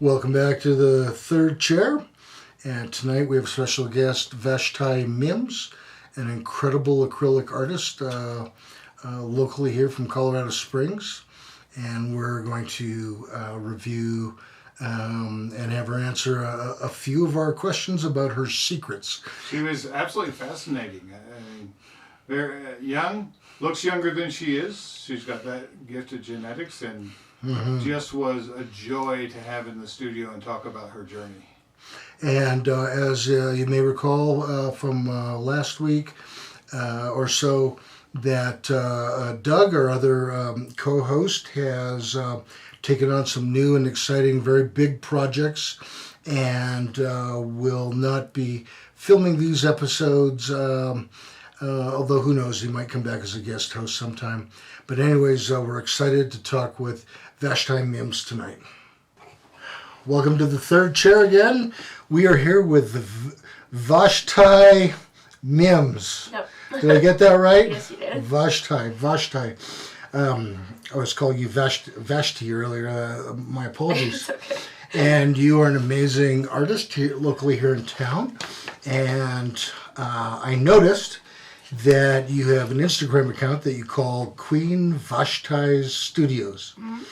Welcome back to the third chair. And tonight we have special guest Vashti Mims, an incredible acrylic artist locally here from Colorado Springs. And we're going to review and have her answer a few of our questions about her secrets. She was absolutely fascinating. I mean, very young, looks younger than she is. She's got that gift of genetics, and just was a joy to have in the studio and talk about her journey. And as you may recall from last week or so, that Doug, our other co-host, has taken on some new and exciting, very big projects, and will not be filming these episodes, although who knows, he might come back as a guest host sometime. But anyways, we're excited to talk with Vashti Mims tonight. Welcome to the third chair again. We are here with Vashti Mims. Yep. Did I get that right? Yes, you did. Vashti. I was calling you Vashti earlier. My apologies. It's okay. And you are an amazing artist locally here in town. And I noticed that you have an Instagram account that you call Queen Vashti's Studios. Mm-hmm.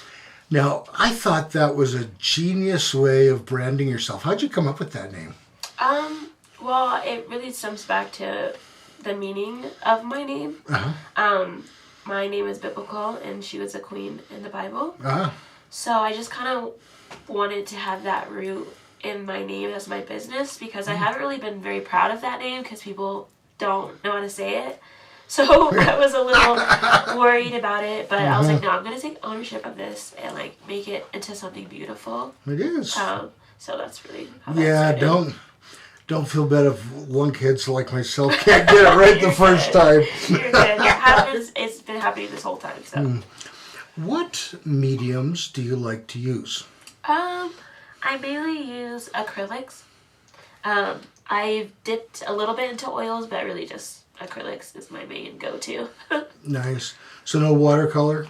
Now, I thought that was a genius way of branding yourself. How'd you come up with that name? Well, it really stems back to the meaning of my name. Uh-huh. My name is biblical, and she was a queen in the Bible. Uh-huh. So I just kind of wanted to have that root in my name as my business, because I haven't really been very proud of that name because people don't know how to say it. So I was a little worried about it, but I was like, no, I'm going to take ownership of this and like make it into something beautiful. It is. So that's really how that started. Don't feel bad if lunkheads like myself can't get it right the first time. You're good. It's been happening this whole time. So. What mediums do you like to use? I mainly use acrylics. I've dipped a little bit into oils, but really just acrylics is my main go-to. Nice. So no watercolor?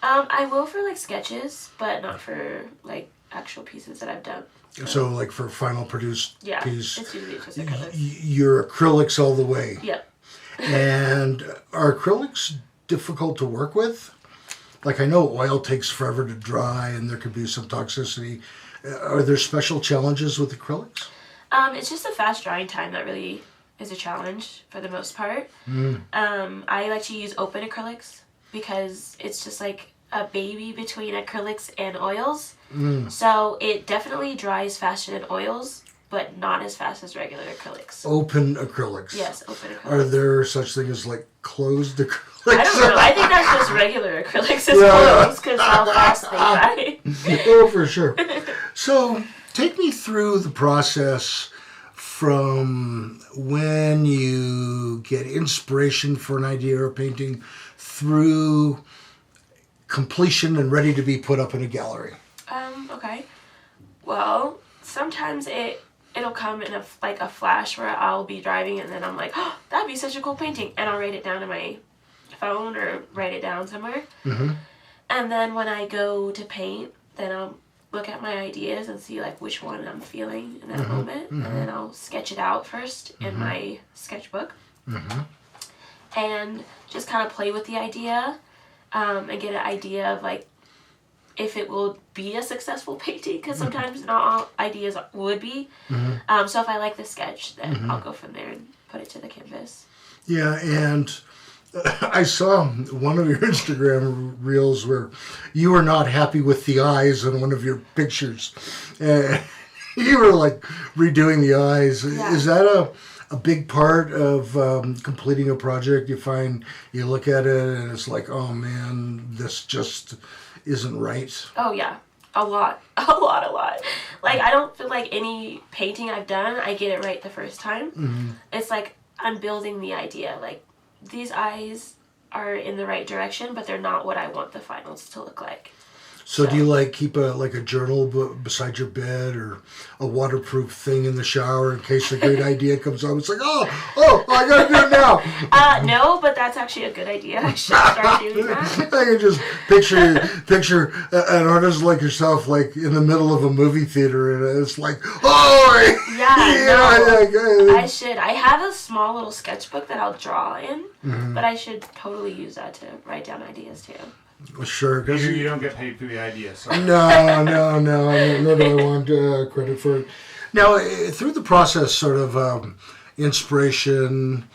I will for like sketches, but not for like actual pieces that I've done. So like for final produced piece? It's usually just acrylics. Your acrylics all the way? Yep. And are acrylics difficult to work with? Like I know oil takes forever to dry and there could be some toxicity. Are there special challenges with acrylics? It's just a fast drying time that really is a challenge for the most part. I like to use open acrylics because it's just like a baby between acrylics and oils. So it definitely dries faster than oils, but not as fast as regular acrylics. Open acrylics? Yes, open acrylics. Are there such things as like closed acrylics? I don't know. I think that's just regular acrylics as oils because how fast they dry. Oh, for sure. So take me through the process from when you get inspiration for an idea or a painting through completion and ready to be put up in a gallery. Okay. Well, sometimes it'll come in a flash where I'll be driving and then I'm like, oh, that'd be such a cool painting, and I'll write it down in my phone or write it down somewhere. And then when I go to paint, then I'll look at my ideas and see like which one I'm feeling in that moment, and then I'll sketch it out first in my sketchbook, and just kind of play with the idea, and get an idea of like if it will be a successful painting, because sometimes not all ideas would be. So if I like the sketch, then I'll go from there and put it to the canvas. Yeah, and I saw one of your Instagram reels where you were not happy with the eyes in one of your pictures. You were like redoing the eyes. Yeah. Is that a big part of completing a project? You find you look at it and it's like, oh man, this just isn't right. Oh yeah, a lot. Like I don't feel like any painting I've done, I get it right the first time. It's like I'm building the idea. Like these eyes are in the right direction, but they're not what I want the finals to look like. So do you like keep a journal beside your bed or a waterproof thing in the shower in case a great idea comes up? It's like, oh, I gotta do it now. No, but that's actually a good idea. I should start doing that. I can just picture an artist like yourself, like in the middle of a movie theater, and it's like, I should. I have a small little sketchbook that I'll draw in, but I should totally use that to write down ideas too. Sure, because You don't get paid for the idea, so. no, nor do I want credit for it. Now, through the process, sort of inspiration,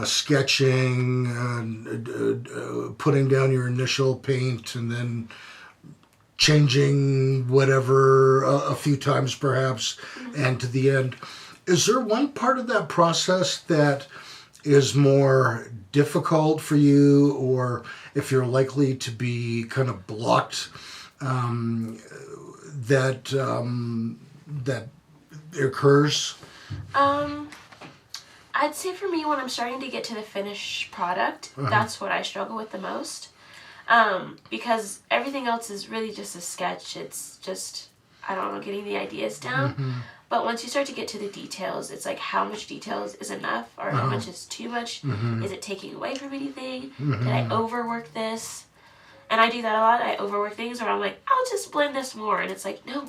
sketching, putting down your initial paint, and then changing whatever a few times perhaps, and to the end. Is there one part of that process that is more difficult for you, or if you're likely to be kind of blocked, that occurs? I'd say for me, when I'm starting to get to the finished product, that's what I struggle with the most. Because everything else is really just a sketch. It's just, I don't know, getting the ideas down. But once you start to get to the details, it's like how much details is enough or how much is too much? Is it taking away from anything? Did I overwork this? And I do that a lot. I overwork things where I'm like, I'll just blend this more. And it's like, no,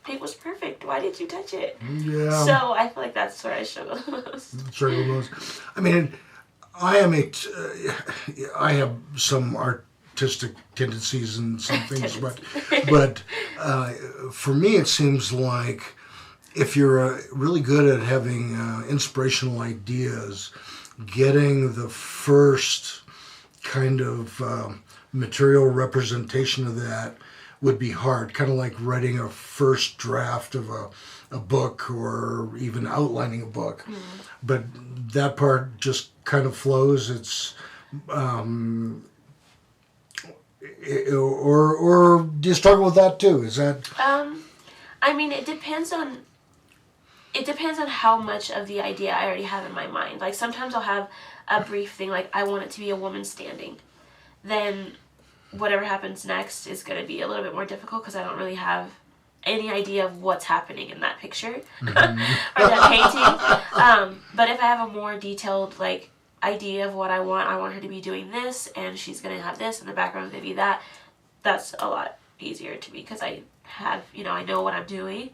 it was perfect. Why did you touch it? Yeah. So I feel like that's where I struggle the most. I mean, I have some artistic tendencies and some things, but for me, it seems like if you're really good at having inspirational ideas, getting the first kind of material representation of that would be hard. Kind of like writing a first draft of a book or even outlining a book. But that part just kind of flows. It's or do you struggle with that too? Is that? I mean, it depends on how much of the idea I already have in my mind. Like sometimes I'll have a brief thing, like I want it to be a woman standing. Then whatever happens next is going to be a little bit more difficult because I don't really have any idea of what's happening in that picture or that painting. But if I have a more detailed like idea of what I want her to be doing this, and she's going to have this, and the background's going to be that. That's a lot easier to me because I have, I know what I'm doing.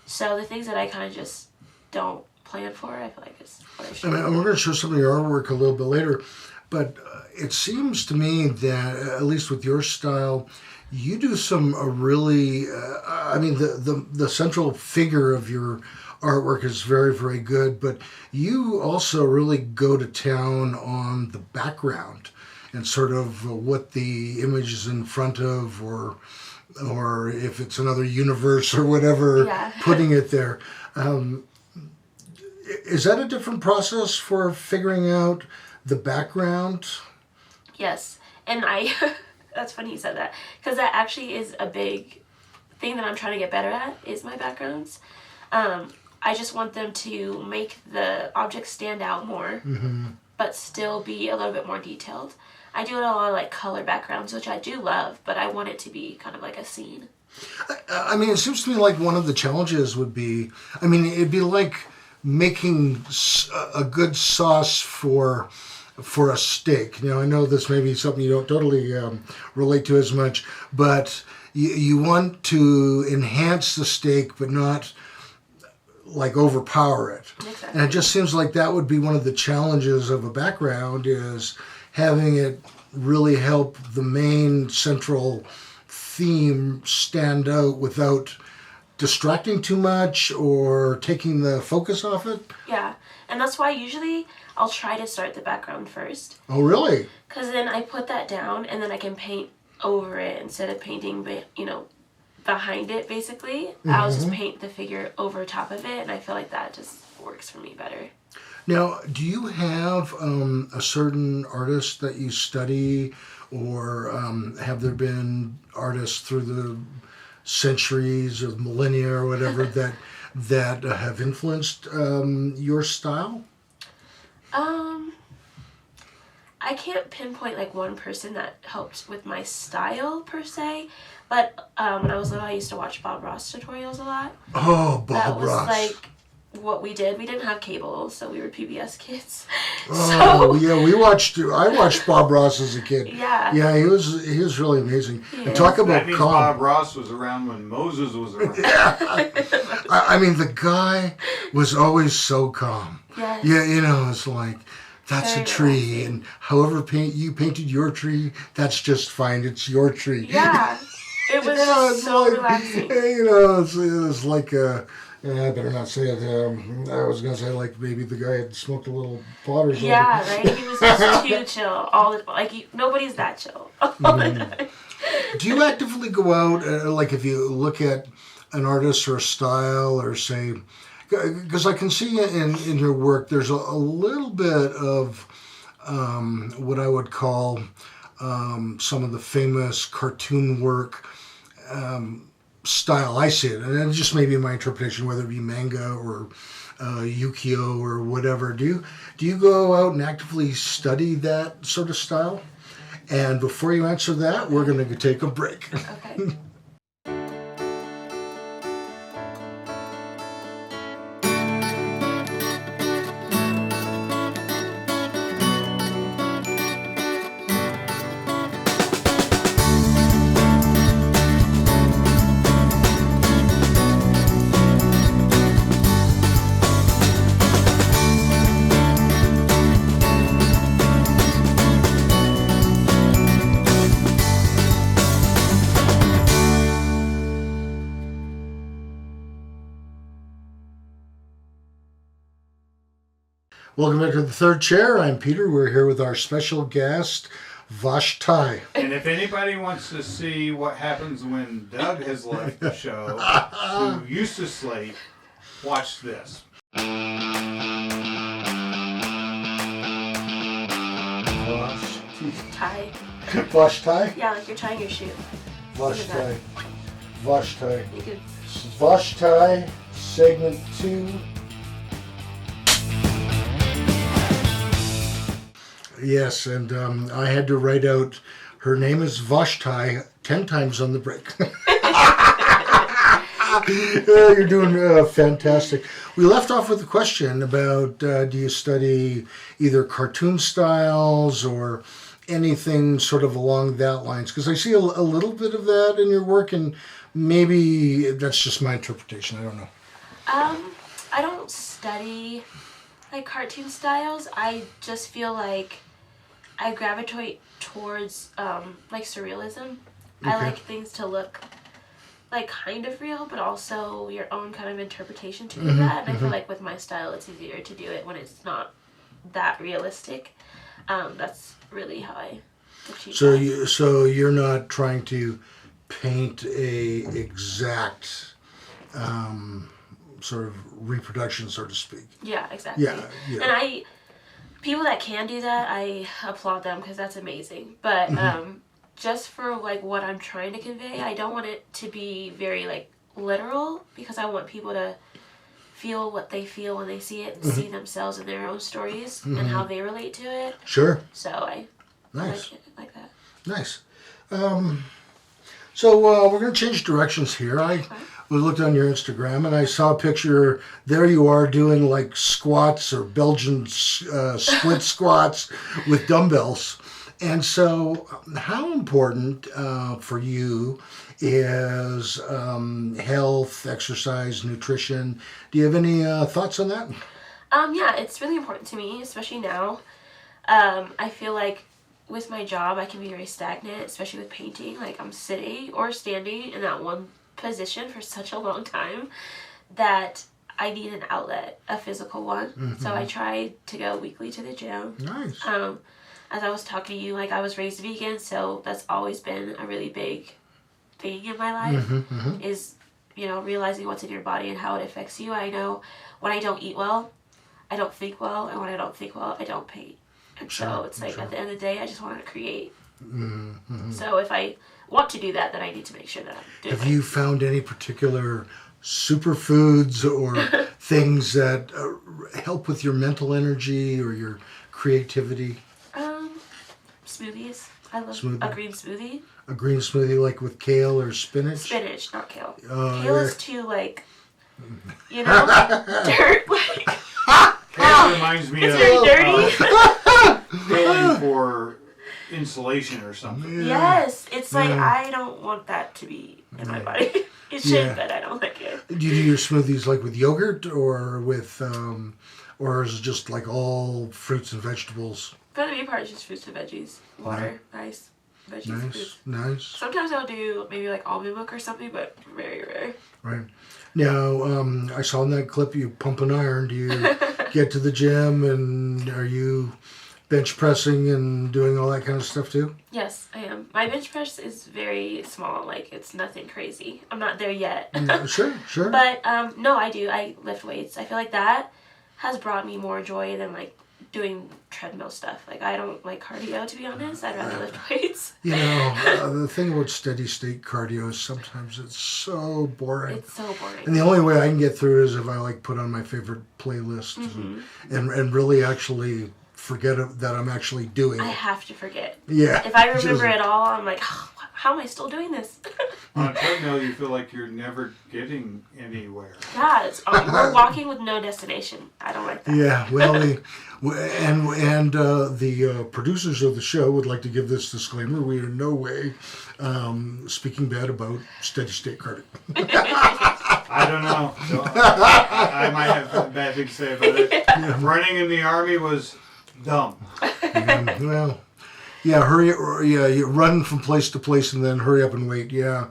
So the things that I kind of just don't plan for, I feel like is what I should. And we're going to show some of your artwork a little bit later, but it seems to me that, at least with your style, you do some really, the central figure of your artwork is very, very good, but you also really go to town on the background and sort of what the image is in front of, or if it's another universe or whatever, putting it there. Is that a different process for figuring out the background? Yes, and that's funny you said that, because that actually is a big thing that I'm trying to get better at, is my backgrounds. I just want them to make the objects stand out more, but still be a little bit more detailed. I do a lot of like color backgrounds, which I do love, but I want it to be kind of like a scene. I mean, it seems to me like one of the challenges would be, it'd be like making a good sauce for a steak. I know this may be something you don't totally relate to as much, but you want to enhance the steak, but not like overpower it. Exactly. And it just seems like that would be one of the challenges of a background, is having it really help the main central theme stand out without distracting too much or taking the focus off it. Yeah, and that's why usually I'll try to start the background first. Oh, really? Because then I put that down and then I can paint over it instead of painting, behind it, basically. I'll just paint the figure over top of it, and I feel like that just works for me better. Now, do you have a certain artist that you study, or have there been artists through the centuries or millennia or whatever that have influenced your style? I can't pinpoint like one person that helped with my style per se, but when I was little, I used to watch Bob Ross tutorials a lot. Oh, That Bob was Ross. like what we did. We didn't have cable, so we were PBS kids. Oh yeah, I watched Bob Ross as a kid. Yeah. Yeah, he was really amazing. He And talk is. about That means calm. Bob Ross was around when Moses was around. I mean, the guy was always so calm. Yes. Yeah, it's like, that's Very a tree, relaxing. and however you painted your tree, that's just fine. It's your tree. Yeah. It was just so relaxing. It's like, I better not say it. I was going to say, like, maybe the guy had smoked a little pot or something. Yeah, right? He was just too chill all the like nobody's that chill all the time. Do you actively go out, like if you look at an artist or a style or say, because I can see in your work, there's a little bit of what I would call some of the famous cartoon work style. I see it, and it's just maybe my interpretation, whether it be manga or Yukio or whatever. Do you go out and actively study that sort of style? And before you answer that, we're going to take a break. Okay. Welcome back to the third chair. I'm Peter. We're here with our special guest, Vashti. And if anybody wants to see what happens when Doug has left the show, who used to slate, watch this. Tie. Vashti? Yeah, like you're tying your shoe. Vashti. Vashti. You could Vashti, segment 2. Yes, and I had to write out, her name is Vashti 10 times on the break. You're doing fantastic. We left off with a question about do you study either cartoon styles or anything sort of along that lines? Because I see a little bit of that in your work, and maybe that's just my interpretation. I don't know. I don't study like cartoon styles. I just feel like I gravitate towards like surrealism. I Okay. like things to look like kind of real, but also your own kind of interpretation to that. And I feel like with my style, it's easier to do it when it's not that realistic. That's really how I achieve that. So you're not trying to paint a exact sort of reproduction, so to speak. Yeah, exactly. Yeah. And people that can do that, I applaud them because that's amazing. But just for like what I'm trying to convey, I don't want it to be very like literal, because I want people to feel what they feel when they see it and see themselves in their own stories and how they relate to it. Sure. So I Nice. like it like that. Nice. So we're going to change directions here. We looked on your Instagram and I saw a picture. There you are doing like squats or Belgian split squats with dumbbells. And so how important for you is health, exercise, nutrition? Do you have any thoughts on that? Yeah, it's really important to me, especially now. I feel like with my job, I can be very stagnant, especially with painting. Like I'm sitting or standing in that one position for such a long time that I need an outlet, a physical one. So I try to go weekly to the gym. Nice. As I was talking to you, like I was raised vegan, so that's always been a really big thing in my life is, realizing what's in your body and how it affects you. I know when I don't eat well, I don't think well, and when I don't think well, I don't paint. And so it's like at the end of the day, I just want to create. So if I want to do that, then I need to make sure that I'm doing Have it. you found any particular superfoods or things that help with your mental energy or your creativity? Smoothies. I love Smoothie. a green smoothie. A green smoothie like with kale or spinach? Spinach, not kale. Oh, Kale yeah. is too, like, you know, dirt. Like, It reminds me it's of very dirty. filling for insulation or something. Yeah. Yes, it's like, Yeah. I don't want that to be in my body. It should, Yeah. but I don't like it. Do you do your smoothies like with yogurt or with, or is it just like all fruits and vegetables? For the main part, it's just fruits and veggies. Water, ice, veggies, Nice, fruits. nice. Sometimes I'll do maybe like almond milk or something, but very rare. Right. Now, I saw in that clip you pump an iron. Do you get to the gym and are you bench pressing and doing all that kind of stuff too? Yes, I am. My bench press is very small. Like, it's nothing crazy. I'm not there yet. Sure, sure. But no, I do. I lift weights. I feel like that has brought me more joy than like doing treadmill stuff. Like, I don't like cardio, to be honest. I'd rather lift weights. You know, the thing about steady state cardio is sometimes it's so boring. It's so boring. And the only way I can get through it is if I like put on my favorite playlist and really actually forget that I'm actually doing I it. have to forget. Yeah. If I remember it all, I'm like, oh, how am I still doing this? On a treadmill, you feel like you're never getting anywhere. Yeah, it's, we're walking with no destination. I don't like that. Yeah, well, the producers of the show would like to give this disclaimer. We are in no way speaking bad about steady state cardio. I don't know. So I might have a bad thing to say about it. Running in the Army was dumb. Yeah, well, yeah, you run from place to place and then hurry up and wait. Yeah,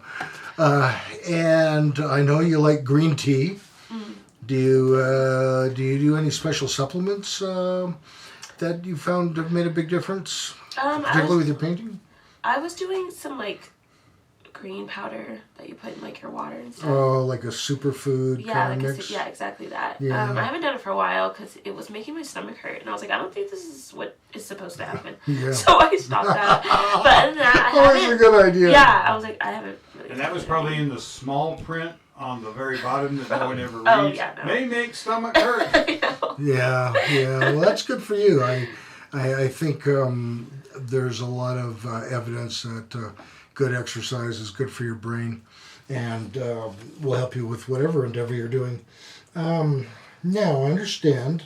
and I know you like green tea. Do you do any special supplements that you found have made a big difference, particularly with your painting? I was doing some like green powder that you put in like your water and stuff. Oh, like a superfood Yeah, kind like of mix? yeah, exactly that. Yeah. I haven't done it for a while because it was making my stomach hurt, and I was like, I don't think this is what is supposed to happen. Yeah. So I stopped that. But other than that, I Always a haven't. good idea. Yeah, I was like, I haven't really. And that was probably in the small print on the very bottom that no one ever reads. Oh, yeah, no. May make stomach hurt. Yeah, yeah. Well, that's good for you. I think there's a lot of evidence that good exercise is good for your brain and will help you with whatever endeavor you're doing. Now, I understand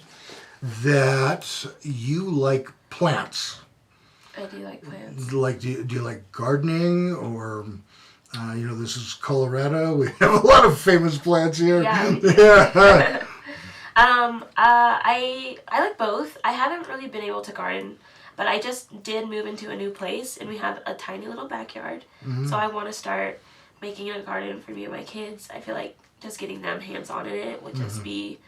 that you like plants. I do like plants. Like, do you like gardening or... this is Colorado. We have a lot of famous plants here. Yeah, we do. Yeah. I like both. I haven't really been able to garden, but I just did move into a new place, and we have a tiny little backyard. So I want to start making a garden for me and my kids. I feel like just getting them hands-on in it would just be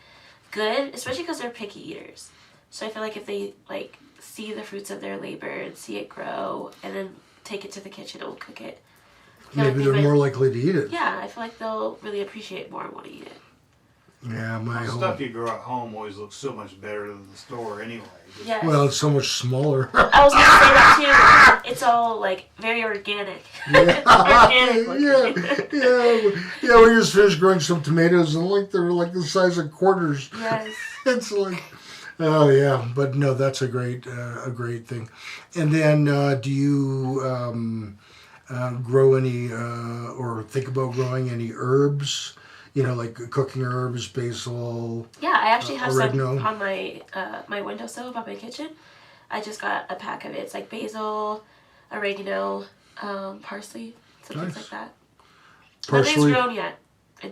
good, especially because they're picky eaters. So I feel like if they like see the fruits of their labor and see it grow, and then take it to the kitchen and cook it. I feel Maybe like they're they more might- likely to eat it. Yeah, I feel like they'll really appreciate it more and want to eat it. Yeah, my The whole... stuff you grow at home always looks so much better than the store anyway. Just- Yes. Well, it's so much smaller. I was gonna say that too. It's all like very organic. It's organic looking. yeah. We just finished growing some tomatoes, and they're like the size of quarters. Yes. It's like, oh yeah, but no, that's a great thing. And then, do you grow any or think about growing any herbs? Like cooking herbs, basil. Yeah, I actually have Oregano. some on my my windowsill above my kitchen. I just got a pack of it. It's like basil, oregano, parsley, some things Nice. like that. Parsley. Nothing's grown yet. I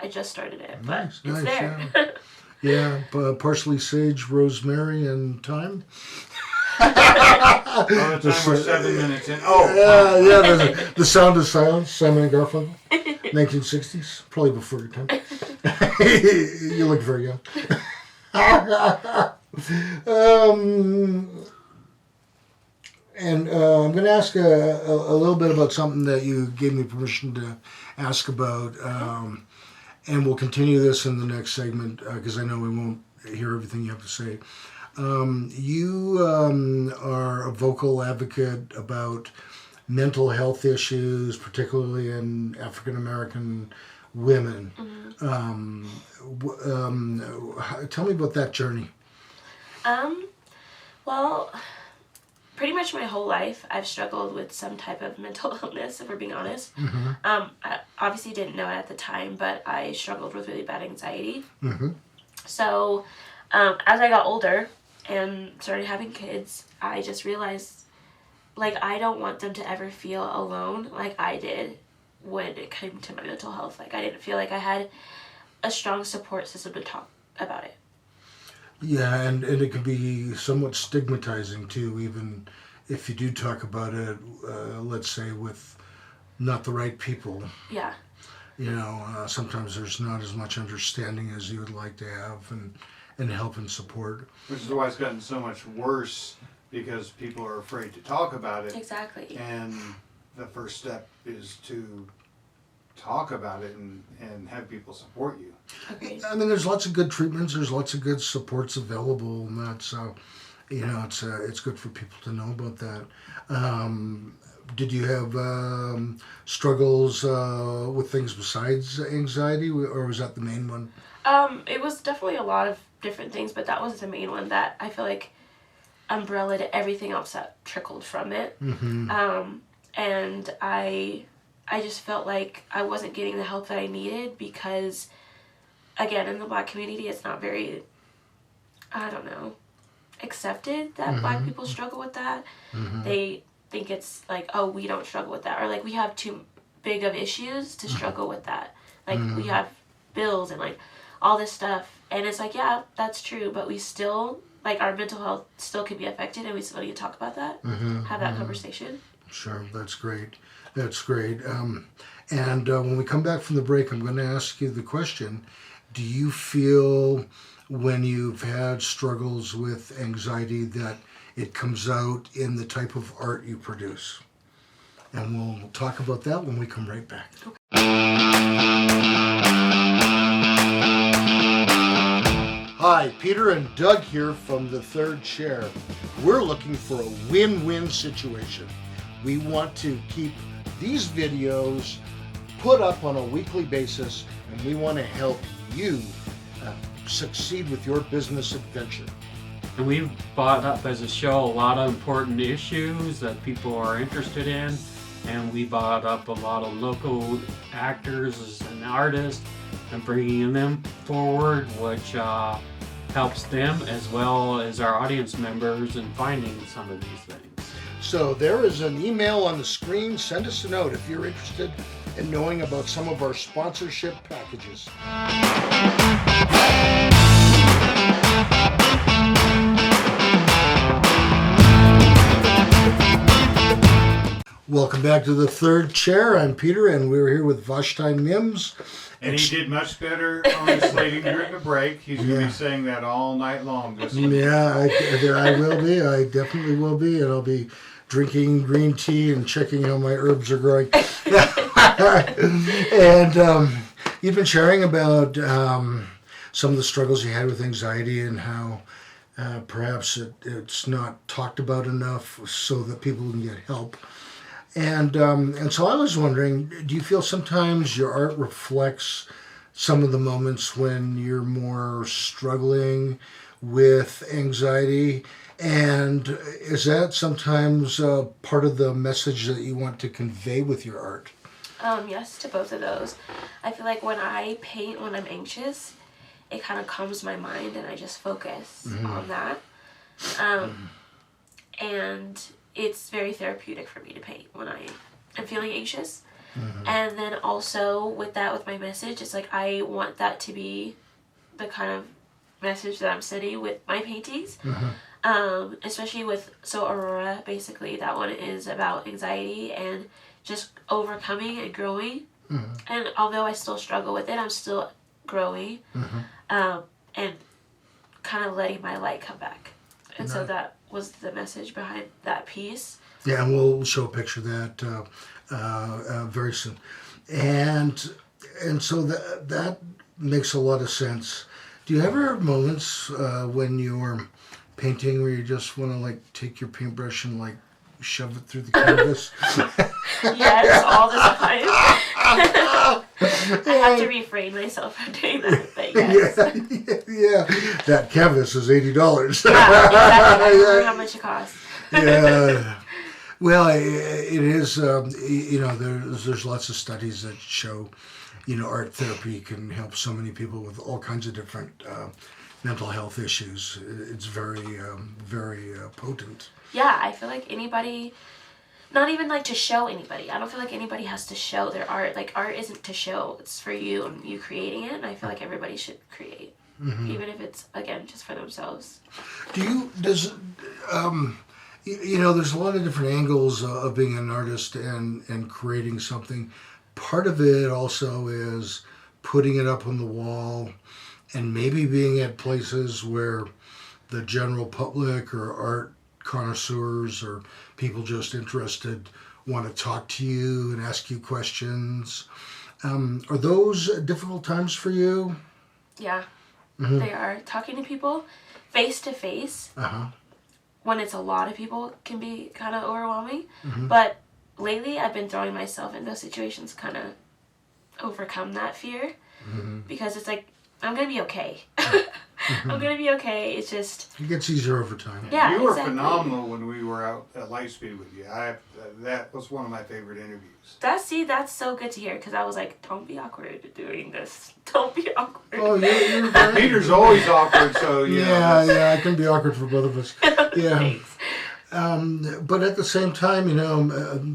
just started it, but Nice, it's nice, there. Yeah, parsley, sage, rosemary, and thyme. By the time we're 7 minutes in. Oh! Yeah. The Sound of Silence, Simon and Garfunkel, 1960s, probably before your time. You look very young. And I'm going to ask a little bit about something that you gave me permission to ask about. And we'll continue this in the next segment because I know we won't hear everything you have to say. You are a vocal advocate about mental health issues, particularly in African American women. Mm-hmm. Tell me about that journey. Well, pretty much my whole life, I've struggled with some type of mental illness, if we're being honest. I obviously didn't know it at the time, but I struggled with really bad anxiety. So as I got older and started having kids, I just realized, like, I don't want them to ever feel alone like I did when it came to my mental health. Like, I didn't feel like I had a strong support system to talk about it. Yeah, and it can be somewhat stigmatizing too, even if you do talk about it, let's say with not the right people. Yeah. Sometimes there's not as much understanding as you would like to have and help and support. Which is why it's gotten so much worse, because people are afraid to talk about it. Exactly. And the first step is to talk about it and have people support you. Okay. I mean, there's lots of good treatments. There's lots of good supports available, and that. So, it's good for people to know about that. Did you have struggles with things besides anxiety, or was that the main one? It was definitely a lot of different things, but that was the main one that I feel like umbrellaed everything else that trickled from it. And I just felt like I wasn't getting the help that I needed because, again, in the Black community, it's not very, accepted that Black people struggle with that. They think it's like, oh, we don't struggle with that. Or like, we have too big of issues to struggle with that. Like, we have bills and like all this stuff. And it's like, yeah, that's true. But we still, like, our mental health still can be affected, and we still need to talk about that, have that conversation. Sure, that's great. That's great. And when we come back from the break, I'm going to ask you the question, do you feel when you've had struggles with anxiety that it comes out in the type of art you produce? And we'll talk about that when we come right back. Hi, Peter and Doug here from The Third Chair. We're looking for a win-win situation. We want to keep these videos put up on a weekly basis, and we want to help you succeed with your business adventure. And we've brought up as a show a lot of important issues that people are interested in, and we brought up a lot of local actors and artists and bringing them forward, which helps them as well as our audience members in finding some of these things. So there is an email on the screen. Send us a note if you're interested in knowing about some of our sponsorship packages. Welcome back to The Third Chair. I'm Peter, and we're here with Vashti Mims. And he did much better on his slating during the break. He's going to be saying that all night long. Yeah, I will be. I definitely will be. And I'll be drinking green tea and checking how my herbs are growing. And you've been sharing about some of the struggles you had with anxiety and how perhaps it's not talked about enough so that people can get help. And so I was wondering, do you feel sometimes your art reflects some of the moments when you're more struggling with anxiety? And is that sometimes part of the message that you want to convey with your art? Yes, to both of those. I feel like when I paint when I'm anxious, it kind of calms my mind and I just focus on that. And it's very therapeutic for me to paint when I am feeling anxious. And then also with that, with my message, it's like I want that to be the kind of message that I'm sending with my paintings. Especially with Aurora, basically that one is about anxiety and just overcoming and growing. And although I still struggle with it, I'm still growing and kind of letting my light come back. And so that was the message behind that piece. Yeah, and we'll show a picture of that very soon. And so that makes a lot of sense. Do you ever have moments when you're painting where you just want to like take your paintbrush and like shove it through the canvas? Yes, all the time. I have to refrain myself from doing that, but yes. Yeah. That canvas is $80. Yeah, exactly. I don't know how much it costs. Yeah. Well, it is. There's lots of studies that show, art therapy can help so many people with all kinds of different mental health issues. It's very potent. Yeah, I feel like anybody, not even like to show anybody. I don't feel like anybody has to show their art. Like art isn't to show; it's for you and you creating it. And I feel like everybody should create, even if it's again just for themselves. There's a lot of different angles of being an artist and creating something. Part of it also is putting it up on the wall and maybe being at places where the general public or art connoisseurs or people just interested want to talk to you and ask you questions. Are those difficult times for you? Yeah, they are. Talking to people face to face. When it's a lot of people can be kind of overwhelming. But lately I've been throwing myself in those situations to kind of overcome that fear because it's like, I'm going to be okay. I'm going to be okay. It's just... It gets easier over time. Yeah, you were exactly. phenomenal when we were out at Lightspeed with you. That was one of my favorite interviews. That's so good to hear because I was like, don't be awkward doing this. Don't be awkward. Oh, you're very... Peter's always awkward, so Yeah, it can be awkward for both of us. Yeah. Thanks. But at the same time,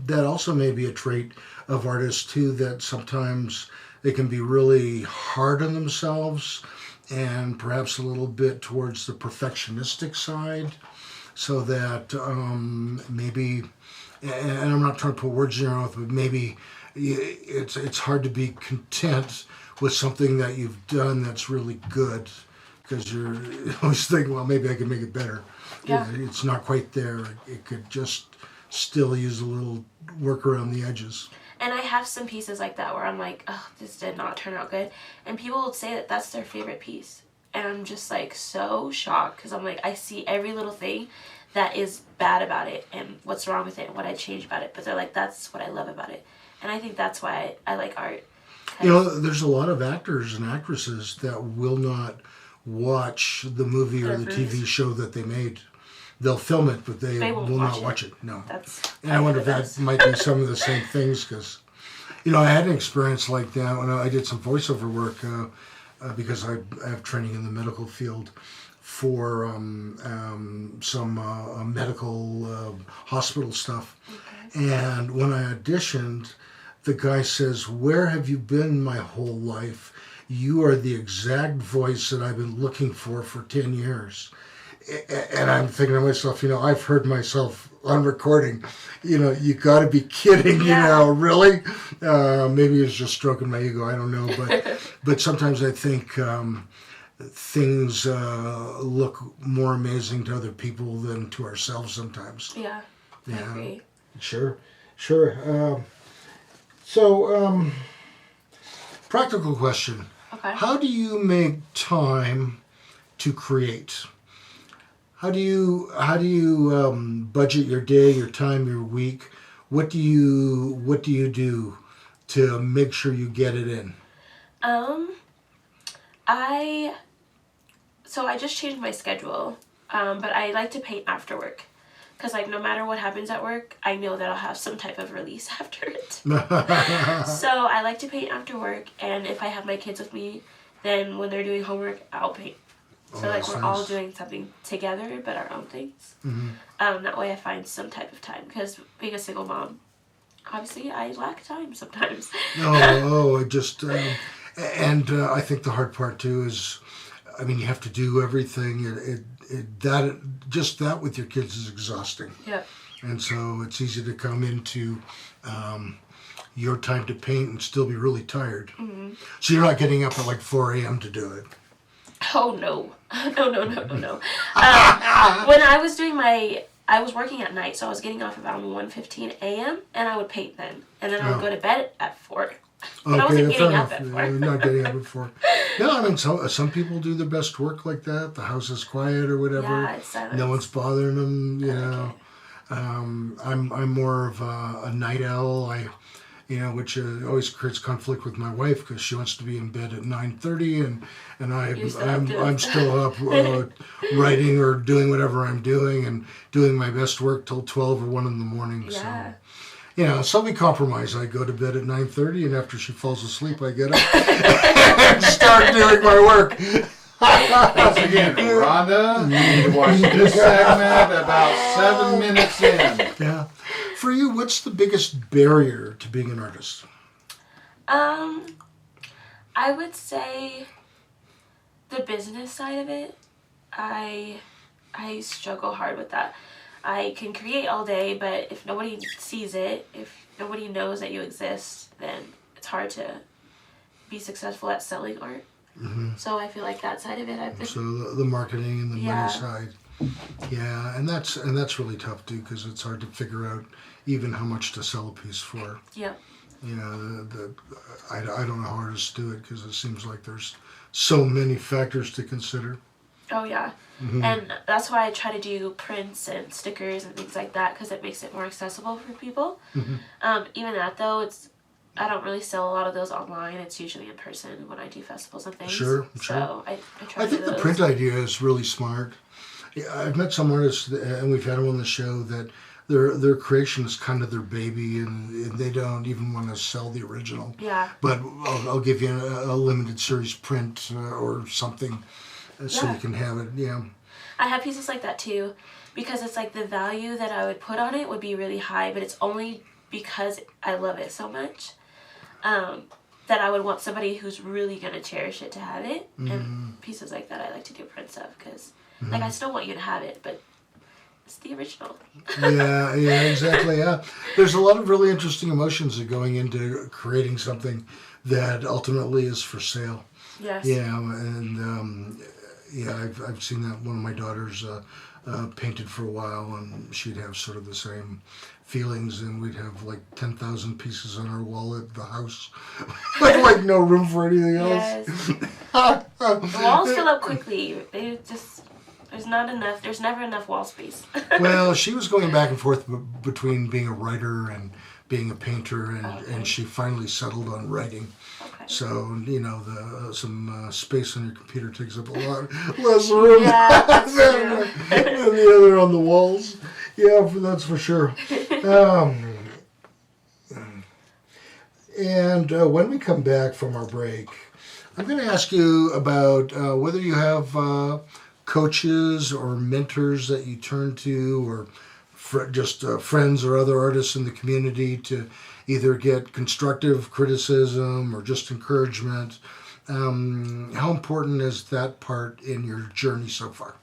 that also may be a trait of artists too, that sometimes they can be really hard on themselves and perhaps a little bit towards the perfectionistic side, so that maybe, and I'm not trying to put words in your mouth, but maybe it's hard to be content with something that you've done that's really good, because you're always thinking, well, maybe I can make it better. Yeah. It's not quite there. It could just still use a little work around the edges. And I have some pieces like that where I'm like, oh, this did not turn out good. And people will say that that's their favorite piece. And I'm just like so shocked because I'm like, I see every little thing that is bad about it and what's wrong with it and what I change about it. But they're like, that's what I love about it. And I think that's why I like art. There's a lot of actors and actresses that will not watch the movie or the TV show that they made. They'll film it, but they will not watch it. No. And I wonder if that might be some of the same things, because, I had an experience like that when I did some voiceover work because I have training in the medical field for some medical hospital stuff. Okay. And when I auditioned, the guy says, "Where have you been my whole life? You are the exact voice that I've been looking for 10 years. And I'm thinking to myself, I've heard myself on recording. You got to be kidding, really? Maybe it's just stroking my ego. I don't know. But sometimes I think things look more amazing to other people than to ourselves sometimes. Yeah, I agree. Sure. Practical question. Okay. How do you make time to create? How do you budget your day, your time, your week? What do you do to make sure you get it in? I just changed my schedule, but I like to paint after work. Because, no matter what happens at work, I know that I'll have some type of release after it. So I like to paint after work, and if I have my kids with me, then when they're doing homework, I'll paint. So, we're all doing something together, but our own things. Mm-hmm. That way I find some type of time. Because being a single mom, obviously, I lack time sometimes. I think the hard part, too, is, you have to do everything. That with your kids is exhausting. Yeah. And so it's easy to come into your time to paint and still be really tired. Mm-hmm. So you're not getting up at 4 a.m. to do it. Oh, no. No. When I was doing I was working at night, so I was getting off around 1:15 a.m. and I would paint then. And then I would go to bed at 4. But I wasn't getting up at 4. You're not getting up at 4. No, some people do their best work like that. The house is quiet or whatever. Yeah, it's silent. No one's bothering them, Okay. I'm more of a night owl. which always creates conflict with my wife because she wants to be in bed at 9:30 and I'm still up writing or doing whatever I'm doing and doing my best work till 12 or 1 in the morning. Yeah. So, so we compromise. I go to bed at 9:30 and after she falls asleep, I get up and start doing my work. Once again, Rhonda, you need to watch this segment about 7 minutes in. Yeah. For you, what's the biggest barrier to being an artist? I would say the business side of it. I struggle hard with that. I can create all day, but if nobody sees it, if nobody knows that you exist, then it's hard to be successful at selling art. Mm-hmm. So I feel like that side of it, I've been... So the marketing and the Yeah. money side. Yeah, and that's really tough too because it's hard to figure out even how much to sell a piece for. Yep. I don't know how artists do it because it seems like there's so many factors to consider. Oh, yeah. Mm-hmm. And that's why I try to do prints and stickers and things like that because it makes it more accessible for people. Mm-hmm. Even that, though, I don't really sell a lot of those online. It's usually in person when I do festivals and things. Sure. So I try I to do think the those. print idea is really smart. Yeah, I've met some artists, and we've had them on the show, that their creation is kind of their baby, and they don't even want to sell the original. Yeah. But I'll give you a limited series print or something so Yeah. you can have it. Yeah. I have pieces like that, too, because it's like the value that I would put on it would be really high, but it's only because I love it so much that I would want somebody who's really going to cherish it to have it. Mm-hmm. And pieces like that I like to do prints of because, like, I still want you to have it, but it's the original. Yeah, exactly. Yeah, there's a lot of really interesting emotions that going into creating something that ultimately is for sale. Yes. Yeah, and I've seen that. One of my daughters painted for a while, and she'd have sort of the same feelings, and we'd have like 10,000 pieces on our wall at the house, like no room for anything else. Yes. The walls fill up quickly. There's never enough wall space. Well, she was going back and forth between being a writer and being a painter, and she finally settled on writing. Okay. So, some space on your computer takes up a lot less room Yeah, that's than true. the other on the walls. Yeah, that's for sure. And when we come back from our break, I'm going to ask you about whether you have coaches or mentors that you turn to, or just friends or other artists in the community to either get constructive criticism or just encouragement. How important is that part in your journey so far?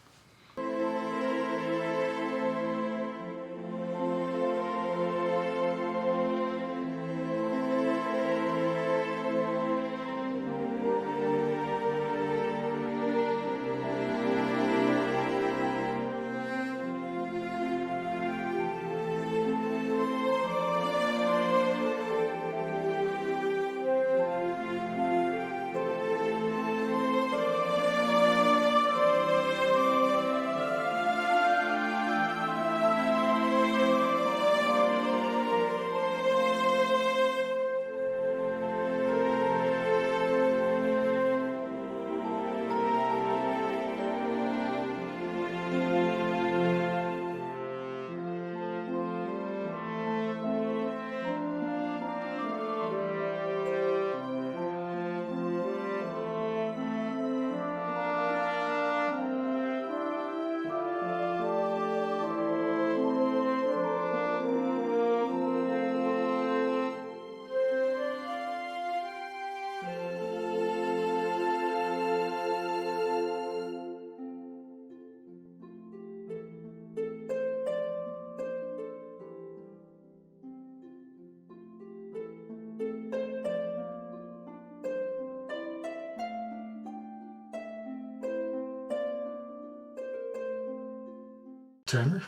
Timer.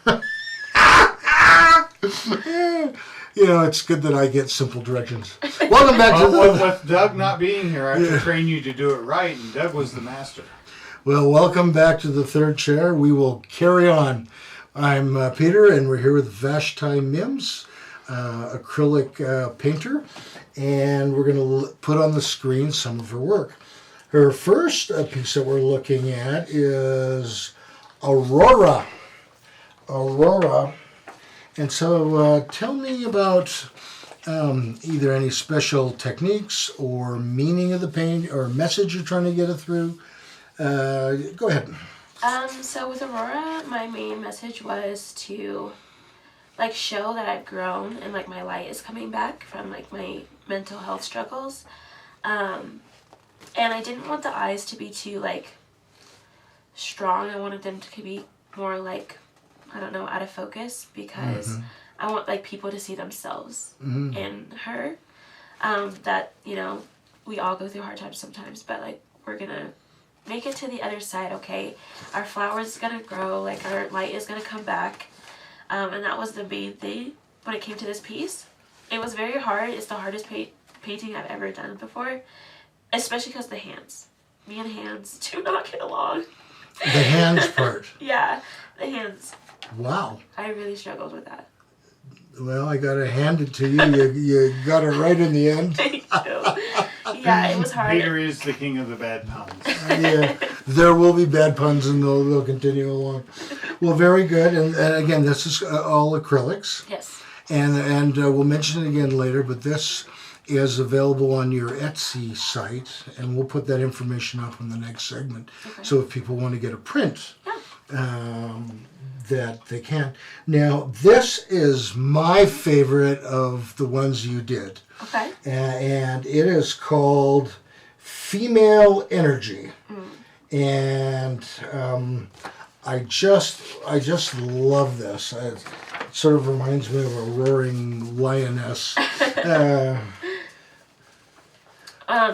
It's good that I get simple directions. Welcome back to With Doug not being here, I have to train you to do it right, and Doug was the master. Well, welcome back to the third chair. We will carry on. I'm Peter, and we're here with Vashti Mims. acrylic painter, and we're going to put on the screen some of her work. Her first piece that we're looking at is Aurora. Aurora. And so tell me about either any special techniques or meaning of the paint or message you're trying to get it through. Go ahead. So with Aurora, my main message was to like show that I've grown and like my light is coming back from like my mental health struggles. And I didn't want the eyes to be too like strong. I wanted them to be more like, I don't know, out of focus, because I want like people to see themselves in her. That, you know, we all go through hard times sometimes, but like we're gonna make it to the other side, okay? Our flower's gonna grow, like our light is gonna come back. And that was the main thing when it came to this piece. It was very hard. It's the hardest painting I've ever done before, especially because the hands. Me and hands do not get along. The hands part. Yeah, the hands. Wow. I really struggled with that. Well, I got to hand it to you. You got it right in the end. Thank you. Yeah, it was hard. Peter is the king of the bad puns. Yeah, there will be bad puns and they'll continue along. Well, very good. And again, this is all acrylics. Yes. And we'll mention it again later, but this is available on your Etsy site, and we'll put that information up in the next segment. Okay. So if people want to get a print, Yeah. that they can. Now, this is my favorite of the ones you did. Okay. And it is called Female Energy. And I just love this. It sort of reminds me of a roaring lioness.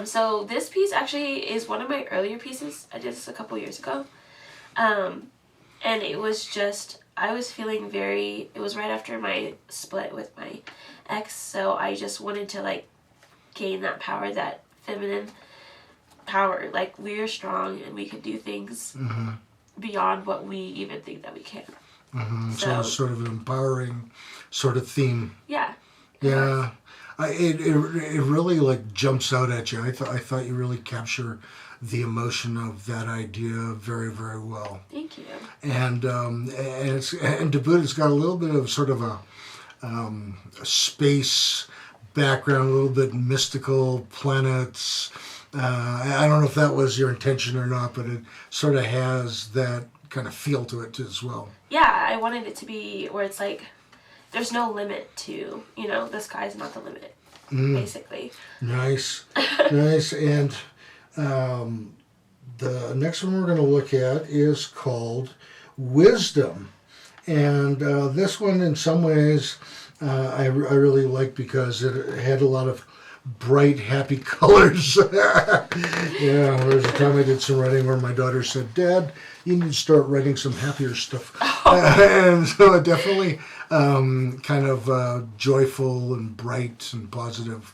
So this piece actually is one of my earlier pieces. I did this a couple years ago. And it was just, I was feeling it was right after my split with my ex, so I just wanted to like gain that power, that feminine power. Like, we're strong and we can do things beyond what we even think that we can. So it's sort of an empowering sort of theme. Yeah. Yeah. It really like jumps out at you. I thought you really capture the emotion of that idea very, very well. Thank you. And to boot, it's got a little bit of sort of a space background, a little bit mystical, planets. I don't know if that was your intention or not, but it sort of has that kind of feel to it as well. Yeah, I wanted it to be where it's like, there's no limit to, you know, the sky's not the limit, basically. Nice. Nice. And the next one we're going to look at is called Wisdom. And this one, in some ways, I really liked because it had a lot of bright, happy colors. Yeah, there was a time I did some writing where my daughter said, "Dad, you need to start writing some happier stuff." And so it definitely kind of joyful and bright and positive.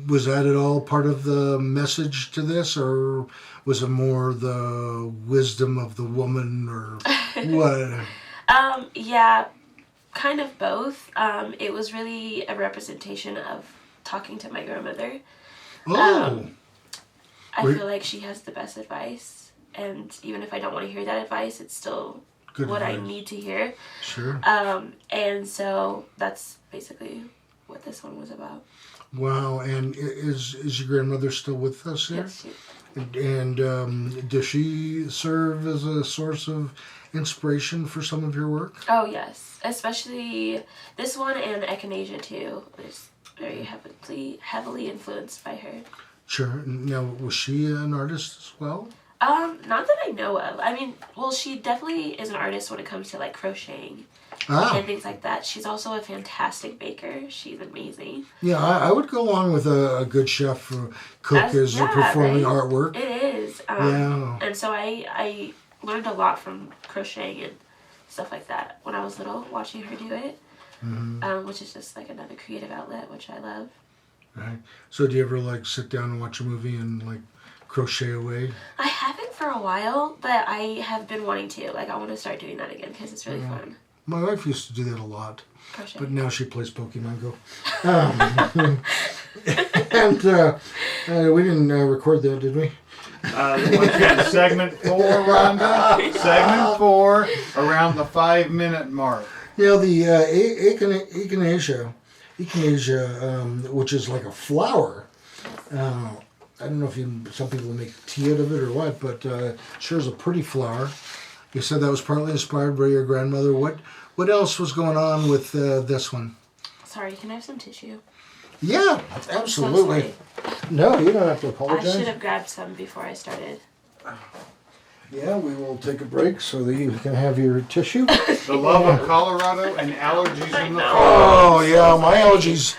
Was that at all part of the message to this, or was it more the wisdom of the woman, or what? Yeah, kind of both. It was really a representation of talking to my grandmother. Oh. I feel like she has the best advice, and even if I don't want to hear that advice, it's still Good what I advice. need to hear. Sure. And so that's basically what this one was about. Wow. And is your grandmother still with us here? Yes, And does she serve as a source of inspiration for some of your work? Oh, yes. Especially this one and Echinacea, too. It's very heavily influenced by her. Sure. Now, was she an artist as well? Not that I know of. I mean, well, she definitely is an artist when it comes to, like, crocheting and things like that. She's also a fantastic baker. She's amazing. Yeah, I would go along with a good chef or cook as performing right? artwork. It is. Yeah. And so I learned a lot from crocheting and stuff like that when I was little, watching her do it, which is just like another creative outlet, which I love. Right. So do you ever like sit down and watch a movie and like crochet away? I haven't for a while, but I have been wanting to. Like, I want to start doing that again because it's really fun. My wife used to do that a lot, Crochet. but now she plays Pokemon Go. And we didn't record that, did we? Once again, segment 4, Rhonda. Segment 4, around the 5-minute mark. The echinacea, which is like a flower. I don't know if some people make tea out of it or what, but sure is a pretty flower. You said that was partly inspired by your grandmother. What else was going on with this one? Sorry, can I have some tissue? Yeah, absolutely. I'm so sorry. No, you don't have to I apologize. should have grabbed some before I started. Yeah, we will take a break so that you can have your tissue. The love of Colorado and allergies I in the know. fall. Oh, yeah, my allergies.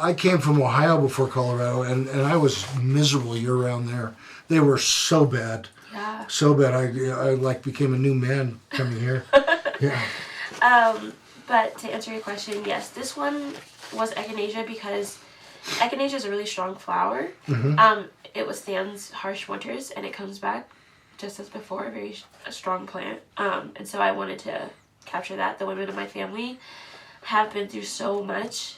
I came from Ohio before Colorado, and I was miserable year-round there. They were so bad. Yeah. So bad, I like became a new man coming here. Yeah. But to answer your question, yes, this one was echinacea because echinacea is a really strong flower. It withstands harsh winters and it comes back just as before, a strong plant. And so I wanted to capture that. The women in my family have been through so much.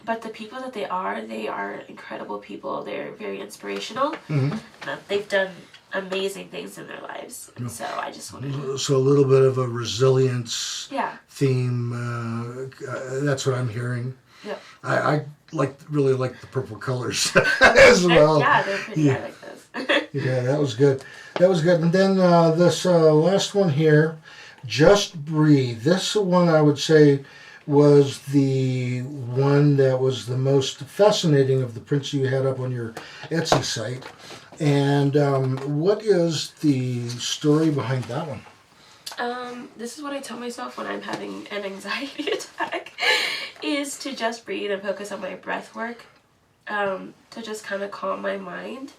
But the people that they are incredible people. They're very inspirational. They've done amazing things in their lives. And so I just wanted to... So a little bit of a resilience Yeah. theme. That's what I'm hearing. Yep. I really like the purple colors as well. Yeah, they're pretty. Yeah. I like those. Yeah, that was good. And then this last one here, Just Breathe. This one I would say was the one that was the most fascinating of the prints you had up on your Etsy site. And what is the story behind that one? This is what I tell myself when I'm having an anxiety attack, is to just breathe and focus on my breath work, to just kind of calm my mind.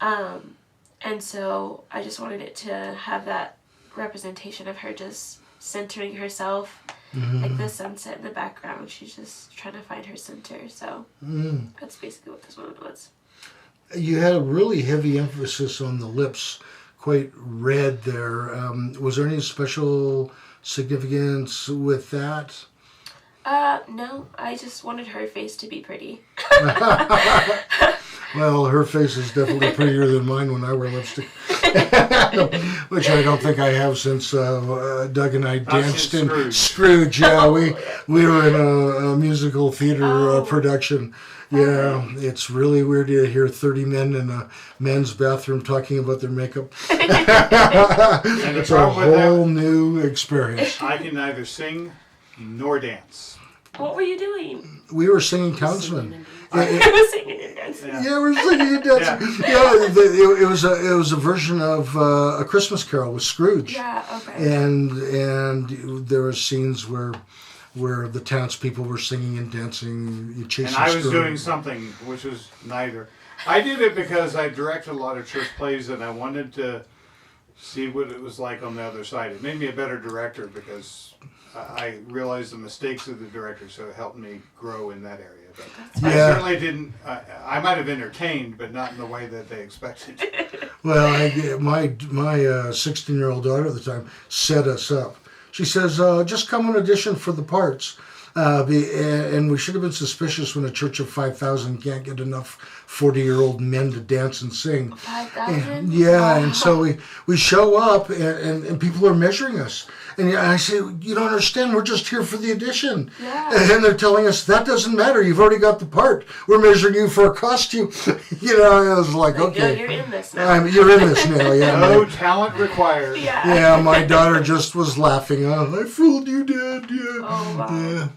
And so I just wanted it to have that representation of her just centering herself, like the sunset in the background. She's just trying to find her center. So that's basically what this one was. You had a really heavy emphasis on the lips, quite red there. Was there any special significance with that? No, I just wanted her face to be pretty. Well, her face is definitely prettier than mine when I wear lipstick. Which I don't think I have since Doug and I danced in Scrooge. Yeah, we were in a musical theater production. Yeah, it's really weird to hear 30 men in a men's bathroom talking about their makeup. It's a whole new experience. I can neither sing nor dance. What were you doing? We were singing Townsman. I was singing and dancing. Yeah, we're singing and dancing. Yeah, it was a version of A Christmas Carol with Scrooge. Yeah, okay. And there were scenes where the townspeople were singing and dancing, chasing. And I was Scrooge. doing something which was neither. I did it because I directed a lot of church plays and I wanted to see what it was like on the other side. It made me a better director because I realized the mistakes of the director, so it helped me grow in that area. But I certainly didn't. I might have entertained, but not in the way that they expected. Well, my 16-year-old daughter at the time set us up. She says, "Just come and audition for the parts." And we should have been suspicious when a church of 5,000 can't get enough 40-year-old men to dance and sing. 5,000? Yeah, Wow. and so we show up and people are measuring us. And I say, "You don't understand, we're just here for the audition." Yeah. And they're telling us, "That doesn't matter, you've already got the part. We're measuring you for a costume." I was like, No, okay. you're in this now. You're in this now, yeah. No talent required. Yeah. Yeah, my daughter just was laughing. "Oh, I fooled you, Dad." Yeah. Oh, wow. Yeah.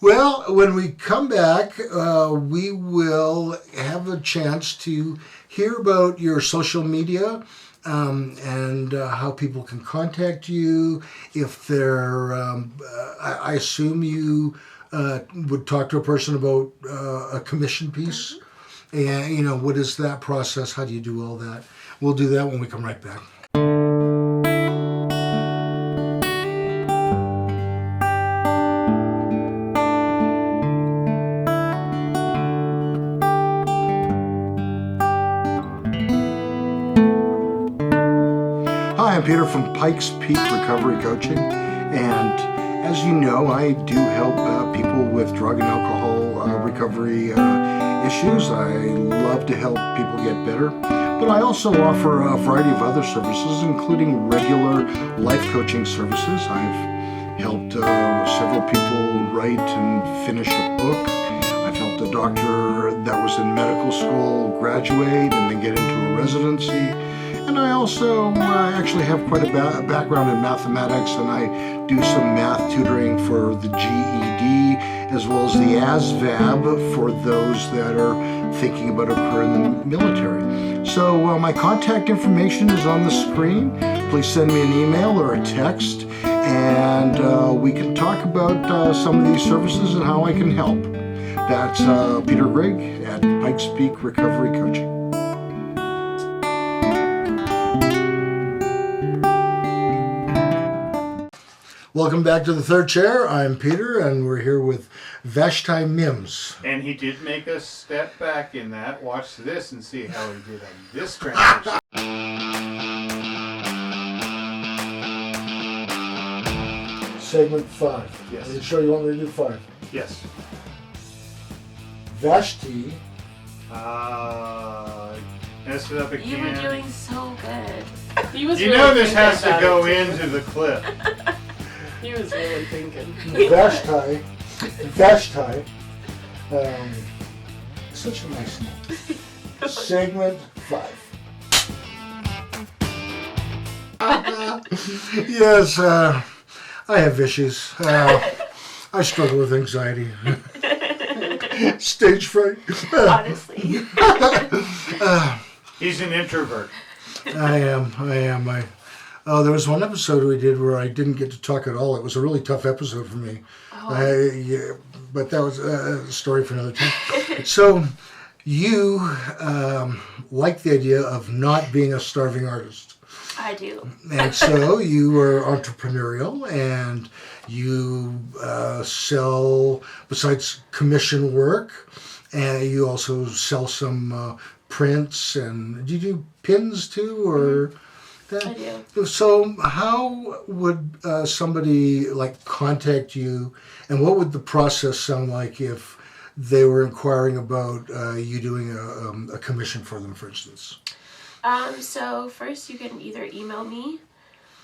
Well, when we come back, we will have a chance to hear about your social media and how people can contact you. If they're, I assume you would talk to a person about a commission piece. And, what is that process? How do you do all that? We'll do that when we come right back. Hi, Hi, I'm Peter from Pikes Peak Recovery Coaching, and as you know, I do help people with drug and alcohol recovery issues. I love to help people get better, but I also offer a variety of other services, including regular life coaching services. I've helped several people write and finish a book. I've helped a doctor that was in medical school graduate and then get into a residency. And I also actually have quite a background in mathematics, and I do some math tutoring for the GED as well as the ASVAB for those that are thinking about a career in the military. So my contact information is on the screen. Please send me an email or a text, and we can talk about some of these services and how I can help. That's Peter Grigg at Pikes Peak Recovery Coaching. Welcome back to the third chair. I'm Peter, and we're here with Vashti Mims. And he did make us step back in that. Watch this and see how he did on this transition. Segment 5. Yes. Are you sure you want me to do 5? Yes. Vashti. Messed it up again. You were doing so good. He was You really know this thinking has to about go it, too. into the clip. He was really thinking. Vashti. Such a nice name. Segment 5. Yes, I have issues. I struggle with anxiety. Stage fright. Honestly. He's an introvert. I am. There was one episode we did where I didn't get to talk at all. It was a really tough episode for me. Oh. But that was a story for another time. So you like the idea of not being a starving artist. I do. And so you are entrepreneurial, and you sell, besides commission work, and you also sell some prints. And do you do pins too, or? I do. So how would somebody contact you, and what would the process sound like if they were inquiring about you doing a commission for them, for instance? So first you can either email me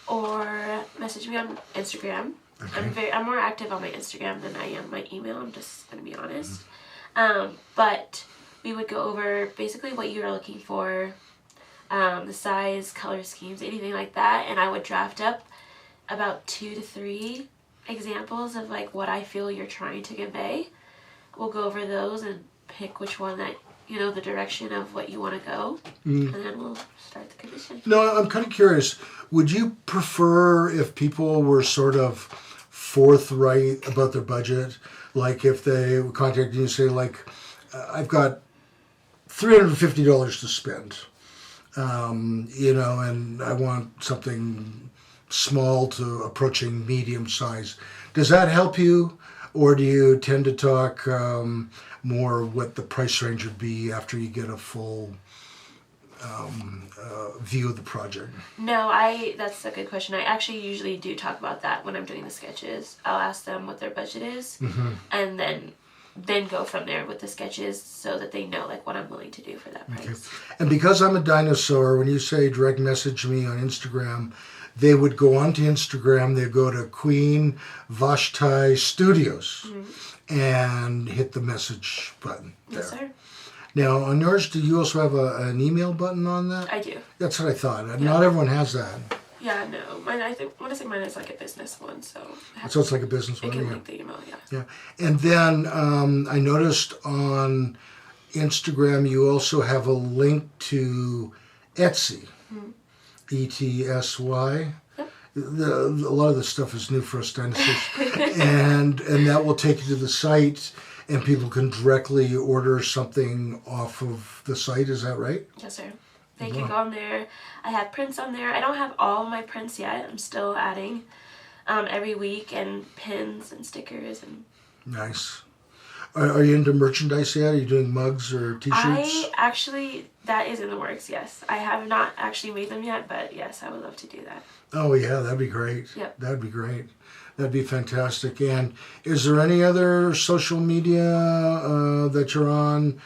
or message me on Instagram. Okay. I'm more active on my Instagram than I am my email. I'm just gonna be honest. But we would go over basically what you're looking for. The size, color schemes, anything like that, and I would draft up about 2 to 3 examples of what I feel you're trying to convey. We'll go over those and pick which one that the direction of what you want to go, and then we'll start the commission. No, I'm kind of curious. Would you prefer if people were sort of forthright about their budget? Like if they would contact you and say, I've got $350 to spend. And I want something small to approaching medium size. Does that help you, or do you tend to talk more what the price range would be after you get a full view of the project? No, that's a good question. I actually usually do talk about that when I'm doing the sketches. I'll ask them what their budget is, and then go from there with the sketches so that they know what I'm willing to do for that price. Okay. And because I'm a dinosaur, when you say direct message me on Instagram, they would go onto Instagram, they go to Queen Vashti Studios and hit the message button there. Yes, sir. Now, on yours, do you also have an email button on that? I do. That's what I thought. Not everyone has that. Yeah, no. Mine, I want to say mine is a business one, so. So it's like a business one, It can yeah. link the email, yeah. Yeah. And then I noticed on Instagram you also have a link to Etsy. ETSY. Yep. A lot of this stuff is new for us dinosaurs. and that will take you to the site, and people can directly order something off of the site. Is that right? Yes, sir. They can go on there. I have prints on there. I don't have all of my prints yet. I'm still adding every week, and pins and stickers and. Nice. Are you into merchandise yet? Are you doing mugs or T-shirts? I actually, that is in the works, yes. I have not actually made them yet, but yes, I would love to do that. Oh yeah, that'd be great. Yep. That'd be great. That'd be fantastic. And is there any other social media that you're on?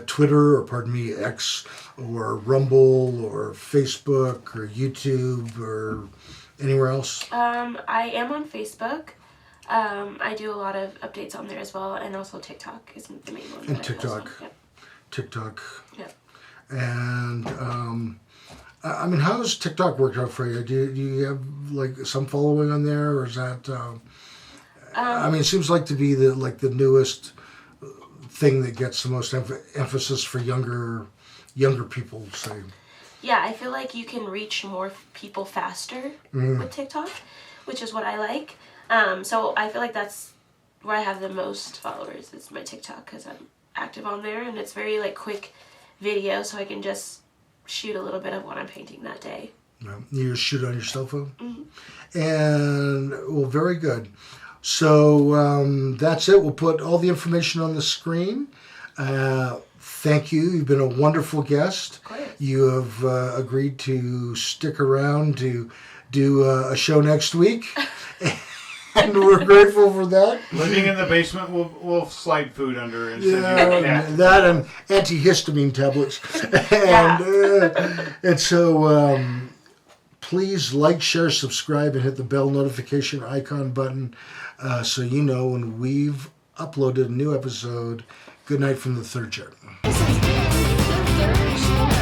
Twitter, or pardon me, X, or Rumble, or Facebook, or YouTube, or anywhere else? I am on Facebook. I do a lot of updates on there as well, and also TikTok is the main one. And that I post on. TikTok. Yep. TikTok. Yep. And I mean, how does TikTok work out for you? Do you have like some following on there, or is that? I mean, it seems like to be the newest thing that gets the most emphasis for younger people. Say. Yeah, I feel like you can reach more people faster with TikTok, which is what I like. So I feel like that's where I have the most followers. It's my TikTok because I'm active on there, and it's very like quick video, so I can just shoot a little bit of what I'm painting that day. Yeah. You just shoot on your cell phone? And, well, very good. So that's it. We'll put all the information on the screen. Thank you. You've been a wonderful guest. Of course. You have agreed to stick around to do a show next week. And we're grateful for that. Living in the basement, we'll slide food under and send you Yeah, a cat. that and antihistamine tablets. And so please like, share, subscribe, and hit the bell notification icon button so you know when we've uploaded a new episode. Good night from the third chair. This is the third show.